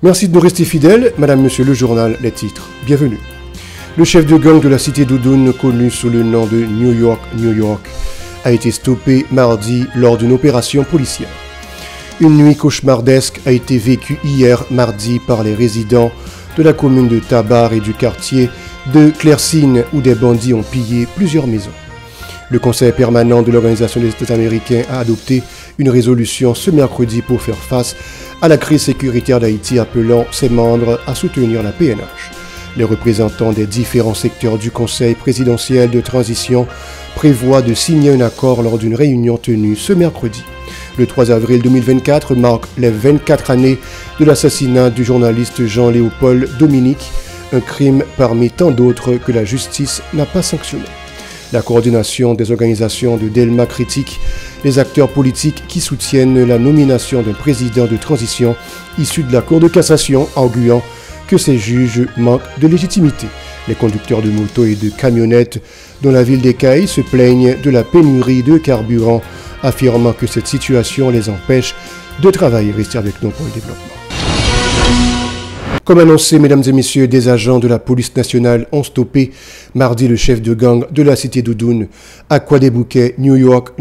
Merci de nous rester fidèles, Madame, Monsieur le journal, les titres. Bienvenue. Le chef de gang de la cité d'Oudoun, connu sous le nom de New York, a été stoppé mardi lors d'une opération policière. Une nuit cauchemardesque a été vécue hier mardi par les résidents de la commune de Tabar et du quartier de Clercine où des bandits ont pillé plusieurs maisons. Le Conseil permanent de l'Organisation des États américains a adopté une résolution ce mercredi pour faire face à la crise sécuritaire d'Haïti, appelant ses membres à soutenir la PNH. Les représentants des différents secteurs du Conseil présidentiel de transition prévoient de signer un accord lors d'une réunion tenue ce mercredi. Le 3 avril 2024 marque les 24 années de l'assassinat du journaliste Jean-Léopold Dominique, un crime parmi tant d'autres que la justice n'a pas sanctionné. La coordination des organisations de Delma critique les acteurs politiques qui soutiennent la nomination d'un président de transition issu de la Cour de cassation, arguant que ces juges manquent de légitimité. Les conducteurs de motos et de camionnettes dans la ville d'Écailles se plaignent de la pénurie de carburant, affirmant que cette situation les empêche de travailler. Restez avec nous pour le développement. Comme annoncé, mesdames et messieurs, des agents de la police nationale ont stoppé mardi le chef de gang de la cité d'Oudoun à Quadébouquet, New York,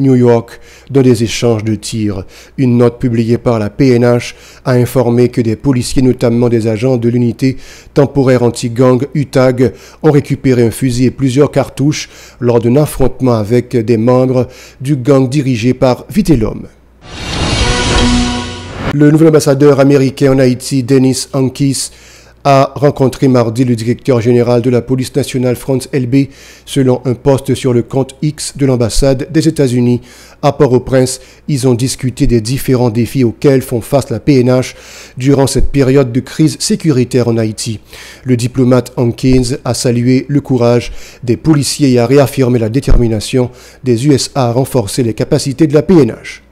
dans des échanges de tirs. Une note publiée par la PNH a informé que des policiers, notamment des agents de l'unité temporaire anti-gang UTAG, ont récupéré un fusil et plusieurs cartouches lors d'un affrontement avec des membres du gang dirigé par Vitellum. Le nouvel ambassadeur américain en Haïti, Dennis Ankis, a rencontré mardi le directeur général de la police nationale, Franz Elbé, selon un post sur le compte X de l'ambassade des États-Unis. À Port-au-Prince, ils ont discuté des différents défis auxquels font face la PNH durant cette période de crise sécuritaire en Haïti. Le diplomate Ankins a salué le courage des policiers et a réaffirmé la détermination des USA à renforcer les capacités de la PNH.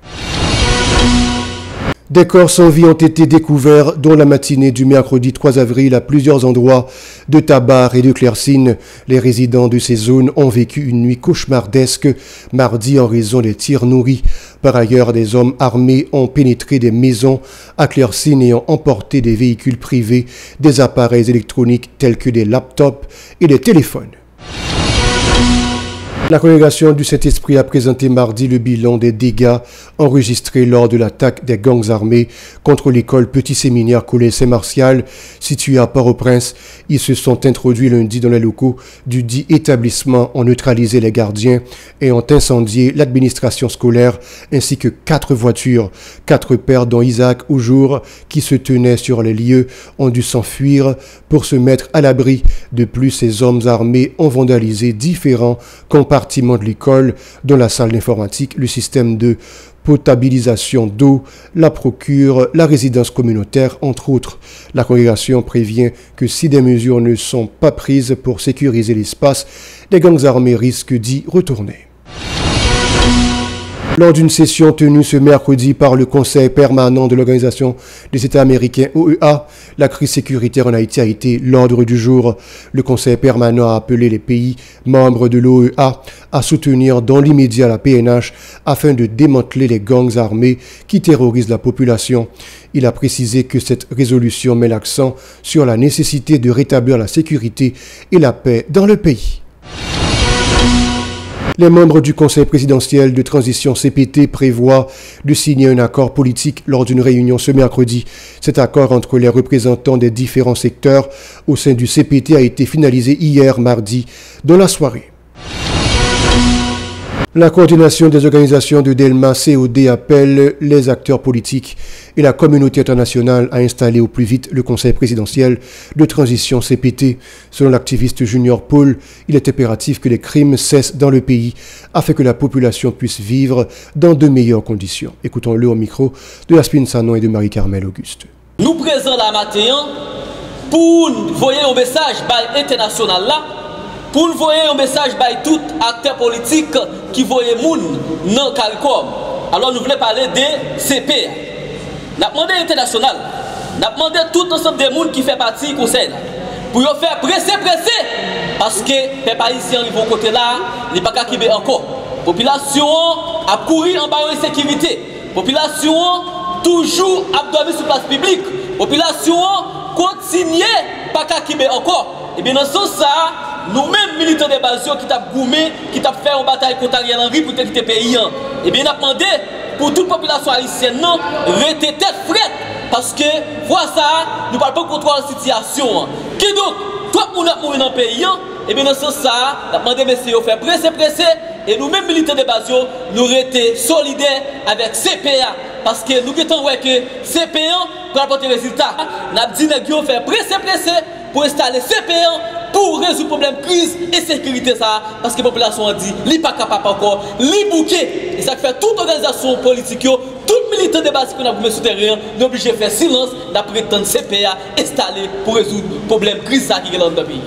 Des corps sans vie ont été découverts dans la matinée du mercredi 3 avril à plusieurs endroits de Tabar et de Clercine. Les résidents de ces zones ont vécu une nuit cauchemardesque mardi en raison des tirs nourris. Par ailleurs, des hommes armés ont pénétré des maisons à Clercine et ont emporté des véhicules privés, des appareils électroniques tels que des laptops et des téléphones. La congrégation du Saint-Esprit a présenté mardi le bilan des dégâts enregistrés lors de l'attaque des gangs armés contre l'école Petit Séminaire Collège Saint-Martial située à Port-au-Prince. Ils se sont introduits lundi dans les locaux du dit établissement, ont neutralisé les gardiens et ont incendié l'administration scolaire ainsi que 4 voitures. 4 pères dont Isaac Aujour qui se tenaient sur les lieux ont dû s'enfuir pour se mettre à l'abri. De plus, ces hommes armés ont vandalisé différents compartiments de l'école, dont la salle d'informatique, le système de potabilisation d'eau, la procure, la résidence communautaire, entre autres. La congrégation prévient que si des mesures ne sont pas prises pour sécuriser l'espace, les gangs armés risquent d'y retourner. Lors d'une session tenue ce mercredi par le Conseil permanent de l'Organisation des États américains, OEA, la crise sécuritaire en Haïti a été l'ordre du jour. Le Conseil permanent a appelé les pays membres de l'OEA à soutenir dans l'immédiat la PNH afin de démanteler les gangs armés qui terrorisent la population. Il a précisé que cette résolution met l'accent sur la nécessité de rétablir la sécurité et la paix dans le pays. Les membres du Conseil présidentiel de transition CPT prévoient de signer un accord politique lors d'une réunion ce mercredi. Cet accord entre les représentants des différents secteurs au sein du CPT a été finalisé hier mardi dans la soirée. La coordination des organisations de Delma COD appelle les acteurs politiques et la communauté internationale à installer au plus vite le Conseil présidentiel de transition CPT. Selon l'activiste Junior Paul, il est impératif que les crimes cessent dans le pays afin que la population puisse vivre dans de meilleures conditions. Écoutons-le au micro de Aspin Sanon et de Marie-Carmel Auguste. Nous présents la matin pour envoyer un message par international là, pour envoyer un message par tout acteur politique qui voyait moun dans CARICOM. Alors nous voulons parler de CP. Nous avons demandé international, nous avons demandé tout ensemble des gens qui fait partie du conseil pour faire presser parce que les Haïtiens qui vont côté là, ils ne sont pas encore. La population a couru en bas de sécurité. La population toujours à dormir sur place publique. Population continue pas qu'à quitter encore. Et bien dans ce sens, nous-mêmes militants de base qui t'a goumé, qui t'a fait une bataille contre Ariel Henry pour quitter le pays. Et bien on a demandé pour toute population haïtienne, non, rester tête frette. Parce que, voilà ça, nous ne parlons pas de contrôle de la situation. Qui donc, toi, on a mouru dans le pays, et bien dans ce sens, on a demandé messieurs de faire presser, et nous-mêmes militants de base, nous restons solidaires avec CPA. Parce que nous avons ouais que CPA, pour apporter des résultats, nous avons dit que nous faire presser pour installer CPA pour résoudre le problème de crise et sécurité. Ça, parce que la population a dit, il n'est pas capable encore, il bouquet. Et ça fait toute organisation politique, tout militant de base qu'on a voulu souterrain, nous sommes obligés de faire silence, d'après tant de CPA installé pour résoudre le problème de crise qui est dans le pays.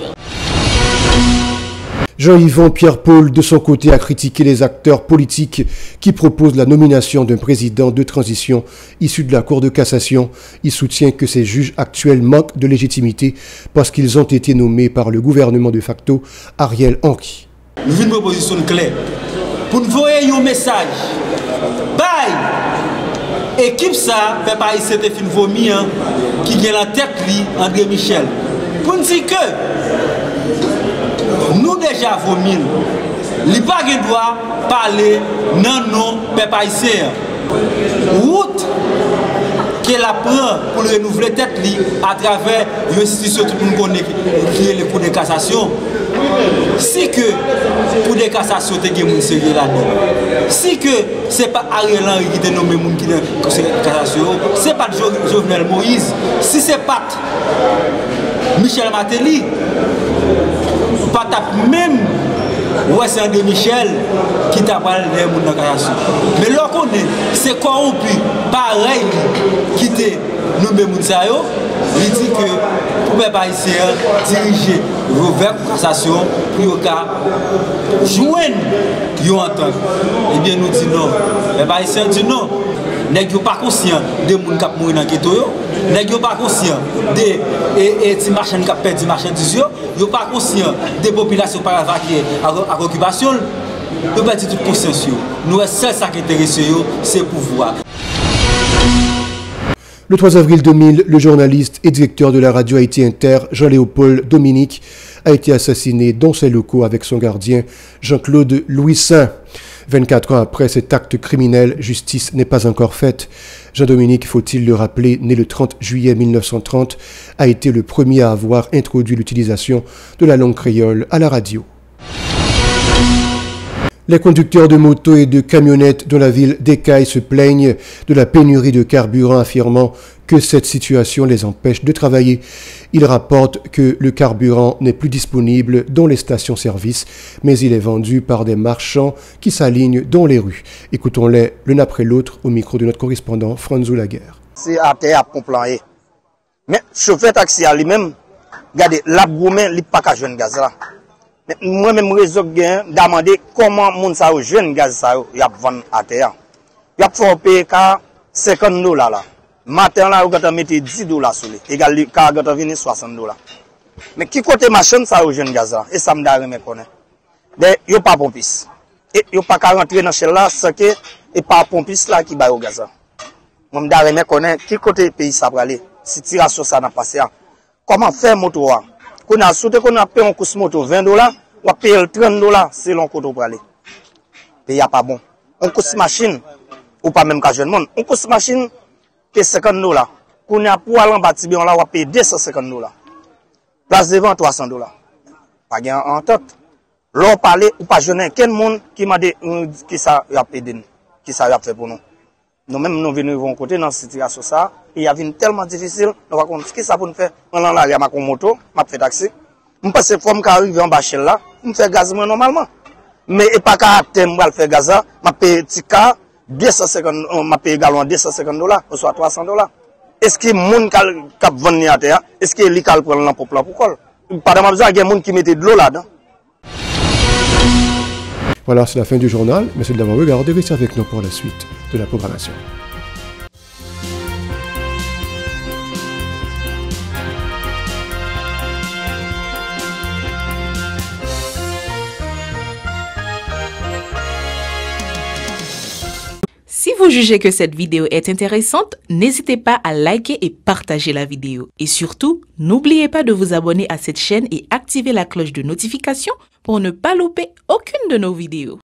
Jean-Yvon Pierre-Paul, de son côté, a critiqué les acteurs politiques qui proposent la nomination d'un président de transition issu de la Cour de cassation. Il soutient que ces juges actuels manquent de légitimité parce qu'ils ont été nommés par le gouvernement de facto Ariel Henry. Nous avons une proposition claire pour nous envoyer un message. Bye! Équipe ça, fait pas ici des films vomis qui est la tête li André Michel. Pour nous dire que nous déjà vomi, il n'y a pas de droit parler non peuple haïtien. Route qu'elle apprend pour renouveler tête li à travers l'institution tout le monde connaît qui est le Cour de cassation. Si que pour des cassations te gen moun sérieux là-dedans. Si que c'est pas Ariel Henry qui te nommé moun qui dans cassation, c'est pas Jovenel Moïse, si c'est pas Michel Martelly, pas même ouais c'est André Michel qui t'a parlé de moun dans cassation. Mais là qu'on est c'est corrompu pareil qui te nommé moun ça yo. Il dit que pour les Haïtiens diriger vers la cassation pour joindre une entente. Eh bien, nous disons non. Les Haïtiens disent non. Nous ne sommes pas conscients de gens qui mourent dans le ghetto. Nous ne sommes pas conscients des marchands qui perdent des marchandises. Nous ne sommes pas conscients des populations qui sont à l'occupation. Nous ne sommes pas du tout conscients. Nous, c'est ça qui intéresse, c'est le pouvoir. Le 3 avril 2000, le journaliste et directeur de la radio Haïti Inter, Jean-Léopold Dominique, a été assassiné dans ses locaux avec son gardien, Jean-Claude Louis Saint. 24 ans après cet acte criminel, justice n'est pas encore faite. Jean-Dominique, faut-il le rappeler, né le 30 juillet 1930, a été le premier à avoir introduit l'utilisation de la langue créole à la radio. Les conducteurs de motos et de camionnettes de la ville d'Écaille se plaignent de la pénurie de carburant, affirmant que cette situation les empêche de travailler. Ils rapportent que le carburant n'est plus disponible dans les stations-service, mais il est vendu par des marchands qui s'alignent dans les rues. Écoutons-les l'un après l'autre au micro de notre correspondant Franzou Laguerre. C'est à terre à pomper. Mais chauffeur taxi à lui-même, regardez, la gourmet, il n'y a pas qu'à jouer gaz là. Moi-même, réseau gain, demander comment moun sa yo jeune gaz sa yo y a vendre à terre. Y a fait payer $50 là. Matin là, vous avez mis $10 sur lui. Égal le car vous venir $60. Mais qui côté machine ça yo jeune gaz là et ça me da remet connaît. Ben yo pas pompiste. Et yo pas qu'à rentrer dans chez là sans que et pas pompiste là qui ba au gaz là. Moi me da remet connaît qui côté pays ça va aller. Si tiration ça n'a passé. Comment faire moto là? Qu'on a sauté qu'on a payé un coût moto $20, on a payé $30 selon côté pour aller. Pays pas bon. On coût machine ou pas même qu'à jeune monde. On coût machine c'est $50. Qu'on a pour aller en bâtiment là on a payé $250. Place devant $300. Pas gain en tête. L'on parler ou pas jeune quel monde qui m'a dit qui ça a payé qui ça a fait pour nous. Nous même nous venons côté dans cette situation ça et il y a une tellement difficile nous va ce que ça pour nous faire on là la ma moto m'a fait taxi on passe forme qui arrive en bas là on fait gaz normalement mais et pas qu'à thème va faire gaz m'a payer petit car 250 m'a payer gallon $250 ou soit $300 est-ce que monde qui vendre à terre est-ce que li cal prendre pour pourquoi pas de besoin il y a monde qui mettait de l'eau là-dedans. Voilà, c'est la fin du journal. Merci d'avoir regardé. Restez avec nous pour la suite de la programmation. Si vous jugez que cette vidéo est intéressante, n'hésitez pas à liker et partager la vidéo. Et surtout, n'oubliez pas de vous abonner à cette chaîne et activer la cloche de notification pour ne pas louper aucune de nos vidéos.